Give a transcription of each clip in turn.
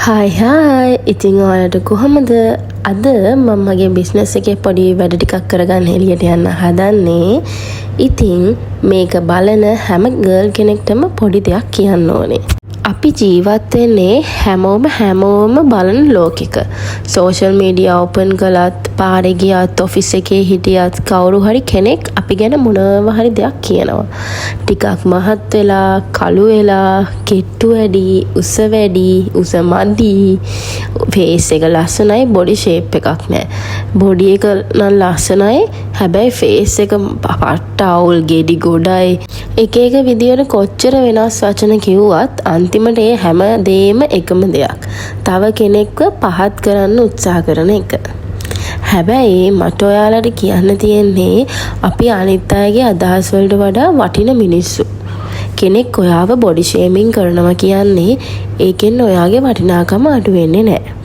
Hi ඉතින් ඔයාලට කොහමද අද මම මගේ බිස්නස් එකේ පොඩි වැඩ ටිකක් කරගන්න එළියට යන්න හදන්නේ. ඉතින් මේක බලන හැම ගර්ල් කෙනෙක්ටම පොඩි දෙයක් කියන්න ඕනේ. අපි ජීවත් වෙන්නේ හැමෝම බලන ලෝකෙක. සෝෂල් මීඩියා ඕපන් කළත්, පාරේ ගියත්, ඔෆිස් එකේ හිටියත් කවුරු හරි කෙනෙක් අපි ගැන මොනවා හරි දෙයක් කියනවා. ටිකක් මහත් වෙලා, කළු වෙලා, කෙට්ටු වැඩි, උස වැඩි, උස මදි, ෆේස් එක ලස්සනයි, බොඩි ෂේප් එකක් නැහැ. බොඩි එක නම් ලස්සනයි, හැබැයි ෆේස් එක පට්ටවුල්, ගෙඩි ගොඩයි. එක විදියට කොච්චර වෙනස් වචන කිව්වත් අන්තිමට ඒ හැම දෙයක්ම එකම දෙයක්. තව කෙනෙක්ව පහත් කරන්න උත්සාහ කරන එක. හැබැයි මට ඔයාලට කියන්න තියෙන්නේ අපි අනිත් අයගේ අදහස් වලට වඩා වටින මිනිස්සු. කෙනෙක් ඔයාව බොඩි ෂේමින් කරනවා කියන්නේ ඒකෙන් ඔයාගේ වටිනාකම අඩු වෙන්නේ නැහැ.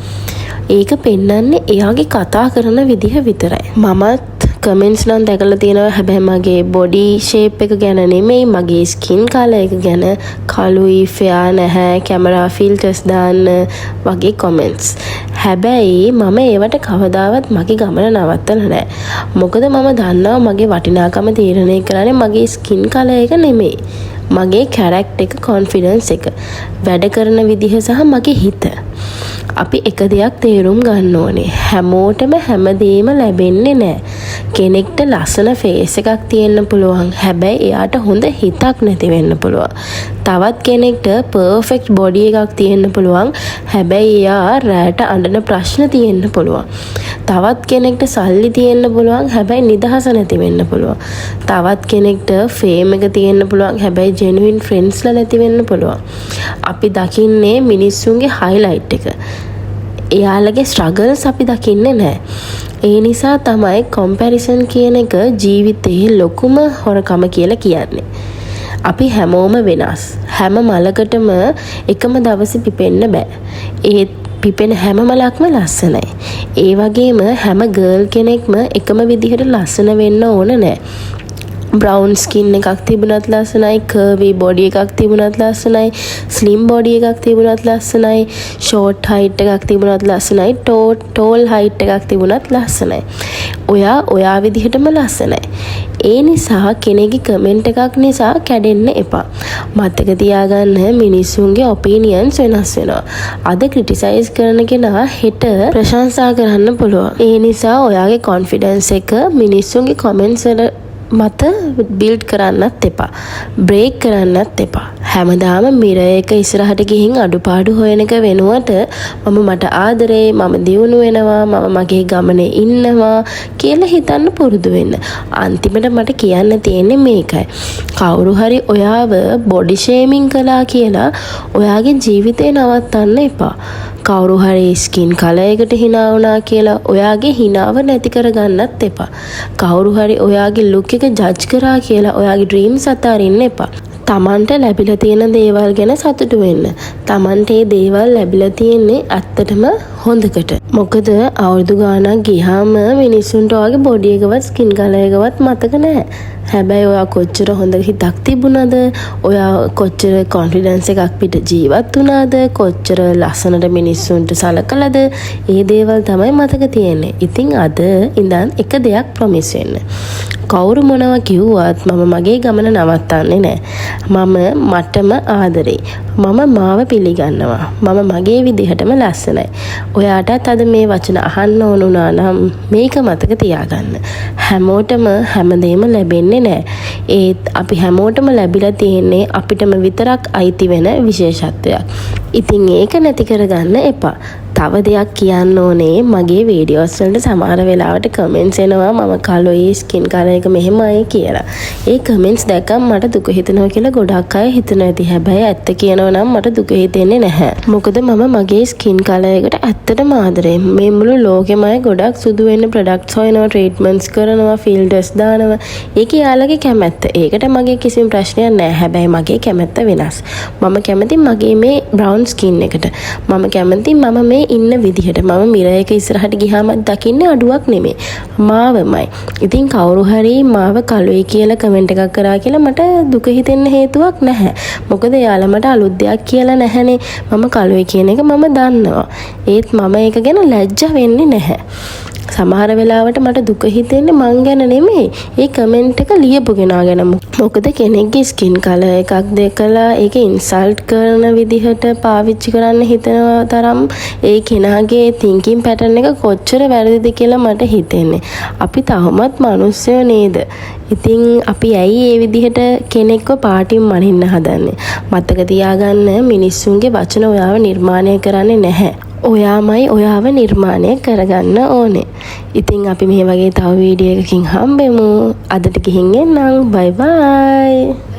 ඒක පෙන්වන්නේ එයාගේ කතා කරන විදිහ විතරයි. මමත් කමෙන්ට්ස් නම් දැකලා තියෙනවා. හැබැයි මගේ බොඩි ෂේප් එක ගැන නෙමෙයි, මගේ ස්කින් කලර් එක ගැන, කළුයි, ෆෙයා නැහැ, කැමරා ෆිල්ටර්ස් දාන්න වගේ කමෙන්ට්ස්. හැබැයි මම ඒවට කවදාවත් මගේ ගමන නවත්තලා නැහැ. මොකද මම දන්නවා මගේ වටිනාකම තීරණය කරන්නේ මගේ ස්කින් කලර් එක නෙමෙයි. මගේ කැරක්ටර් එක, කොන්ෆිඩන්ස් එක, වැඩ කරන විදිහ සහ මගේ හිත. අපි එක දෙයක් තේරුම් ගන්න ඕනේ. හැමෝටම හැමදේම ලැබෙන්නේ නැහැ. කෙනෙක්ට ලස්සන ෆේස් එකක් තියෙන්න පුළුවන්. හැබැයි එයාට හොඳ හිතක් නැති වෙන්න පුළුවන්. තවත් කෙනෙක්ට පර්ෆෙක්ට් බොඩි එකක් තියෙන්න පුළුවන්. හැබැයි එයා රැට අඬන ප්‍රශ්න තියෙන්න පුළුවන්. තවත් කෙනෙක්ට සල්ලි තියෙන්න පුළුවන්. හැබැයි නිදහස නැති වෙන්න පුළුවන්. තවත් කෙනෙක්ට ෆේම් එක තියෙන්න පුළුවන්. හැබැයි ජෙනුයින් ෆ්‍රෙන්ඩ්ස්ලා නැති වෙන්න පුළුවන්. අපි දකින්නේ මිනිස්සුන්ගේ හයිලයිට් එක. එයාලගේ ස්ට්‍රගල්ස් අපි දකින්නේ නැහැ. ඒ නිසා තමයි කම්පැරිසන් කියන එක ජීවිතයේ ලොකුම හොරකම කියලා කියන්නේ. අපි හැමෝම වෙනස්. හැම මලකටම එකම දවසේ පිපෙන්න බෑ. ඒත් පිපෙන හැම මලක්ම ලස්සනයි. ඒ වගේම හැම ගර්ල් කෙනෙක්ම එකම විදිහට ලස්සන වෙන්න ඕන නැහැ. බ්‍රවුන් ස්කින් එකක් තිබුණත් ලස්සනයි, කර්වි බොඩි එකක් තිබුණත් ලස්සනයි, ස්ලිම් බොඩි එකක් තිබුණත් ලස්සනයි, ෂෝට් හයිට් එකක් තිබුණත් ලස්සනයි, ටෝල් හයිට් එකක් තිබුණත් ලස්සනයි. ඔයා විදිහටම ලස්සනයි. ඒ නිසා කෙනෙක්ගේ කමෙන්ට් එකක් නිසා කැඩෙන්න එපා. මතක තියාගන්න මිනිස්සුන්ගේ ඔපිනියන්ස් වෙනස් වෙනවා. අද ක්‍රිටිසයිස් කරන කෙනා හෙට ප්‍රශංසා කරන්න පුළුවන්. ඒ නිසා ඔයාගේ කොන්ෆිඩන්ස් එක මිනිස්සුන්ගේ කමෙන්ට්ස් වල මත බිල්ඩ් කරන්නත් එපා. බ්‍රේක් කරන්නත් එපා. හැමදාම මිරර් එක ඉස්සරහට ගිහින් අඩුපාඩු හොයන එක වෙනුවට මට ආදරේ, මම දියුණු වෙනවා, මම මගේ ගමනේ ඉන්නවා කියලා හිතන්න පුරුදු වෙන්න. අන්තිමට මට කියන්න තියෙන්නේ මේකයි. කවුරු හරි ඔයාව බොඩි ෂේමින් කළා කියලා ඔයාගේ ජීවිතේ නවත්තන්න එපා. කවුරු හරි ස්කින් කලර් එකට hina වුණා කියලා ඔයාගේ hinaව නැති කරගන්නත් එපා. කවුරු හරි ඔයාගේ ලුක් එක ජජ් කරා කියලා ඔයාගේ ඩ්‍රීම්ස් අතාරින්න එපා. තමන්ට ලැබිලා තියෙන දේවල් ගැන සතුටු වෙන්න. තමන්ට මේ දේවල් ලැබිලා තියෙන්නේ ඇත්තටම හොඳකට. මොකද අවුරුදු ගාණක් ගියාම මිනිස්සුන්ට ඔයාගේ බොඩි එකවත් ස්කින් කලර් එකවත් මතක නැහැ. හැබැයි ඔයා කොච්චර හොඳ හිතක් තිබුණාද? ඔයා කොච්චර කොන්ෆිඩන්ස් එකක් පිට ජීවත් වුණාද? කොච්චර ලස්සනට මිනිස්සුන්ට සලකලාද? ඒ දේවල් තමයි මතක තියෙන්නේ. ඉතින් අද ඉඳන් එක දෙයක් ප්‍රොමිස් වෙන්න. කවුරු මොනවා කිව්වත් මම මගේ ගමන නවත්තන්නේ නැහැ. මටම ආදරේ. මම මාව පිළිගන්නවා. මම මගේ විදිහටම ලස්සනයි. ඔයාටත් අද මේ වචන අහන්න ඕන වුණා නම් මේක මතක තියාගන්න. හැමෝටම හැමදේම ලැබෙන්නේ නැහැ. ඒත් අපි හැමෝටම ලැබිලා තියෙන්නේ අපිටම විතරක් අයිති වෙන විශේෂත්වයක්. ඉතින් ඒක නැති කරගන්න එපා. තව දෙයක් කියන්න ඕනේ. මගේ වීඩියෝස් වලට සමහර වෙලාවට කමෙන්ට්ස් එනවා මම කළුයි, ස්කින් කලර් එක මෙහෙමයි කියලා. ඒ කමෙන්ට්ස් දැක්කම මට දුක හිතෙනවා කියලා ගොඩක් අය හිතනවා ඇති. හැබැයි ඇත්ත කියනවා නම් මට දුක හිතෙන්නේ නැහැ. මොකද මම මගේ ස්කින් කලර් එකට ඇත්තටම ආදරේ. මේ මුළු ලෝකෙම අය ගොඩක් සුදු වෙන්න ප්‍රොඩක්ට්ස් හොයනවා, ට්‍රීට්මන්ට්ස් කරනවා, ෆිල්ටර්ස් දානවා. ඒක යාළගේ කැමැත්ත. ඒකට මගේ කිසිම ප්‍රශ්නයක් නැහැ. හැබැයි මගේ කැමැත්ත වෙනස්. මම කැමති මගේ මේ බ්‍රවුන් ස්කින් එකට. මම කැමති මම මේ ඉන්න විදිහට මම මිරයක ඉස්සරහට ගියාම දකින්නේ අඩුවක් නෙමෙයි. මාවමයි. ඉතින් කවුරු හරි මාව කළුයි කියලා කමෙන්ට් එකක් කරා කියලා මට දුක හිතෙන්න හේතුවක් නැහැ. මොකද එයාලා මට අලුත් දෙයක් කියලා නැහැනේ. මම කළුයි කියන එක මම දන්නවා. ඒත් මම ඒක ගැන ලැජ්ජා වෙන්නේ නැහැ. සමහර වෙලාවට මට දුක හිතෙන්නේ මං ගැන නෙමෙයි. ඒ කමෙන්ට් එක ලියපු කෙනා ගැන. මොකද කෙනෙක්ගේ ස්කින් කලර් එකක් දැකලා ඒක ඉන්සල්ට් කරන විදිහට පාවිච්චි කරන්න හිතන තරම් ඒ කෙනාගේ තින්කින් පැටර්න් එක කොච්චර වැරදිද කියලා මට හිතෙන්නේ. අපි තවමත් මිනිස්සයෝ නේද? ඉතින් අපි ඇයි ඒ විදිහට කෙනෙක්ව පාටින් මනින්න හදන්නේ? මතක තියාගන්න මිනිස්සුන්ගේ වචන ඔයාව නිර්මාණය කරන්නේ නැහැ. ඔයාමයි ඔයාව නිර්මාණය කරගන්න ඕනේ. ඉතින් අපි මේ වගේ තව වීඩියෝ එකකින් හම්බෙමු. අදට ගිහින් එන්නම්. බයි බයි.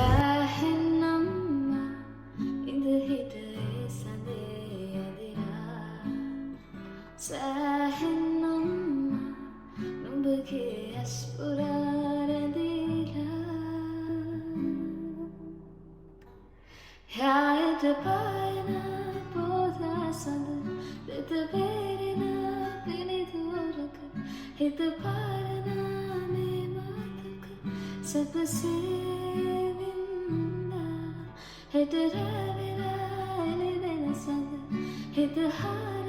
හිත පාරනානේ මාතක සැපසේවින්දා හෙට රැවෙලා එළි වෙනසඳ හිත හා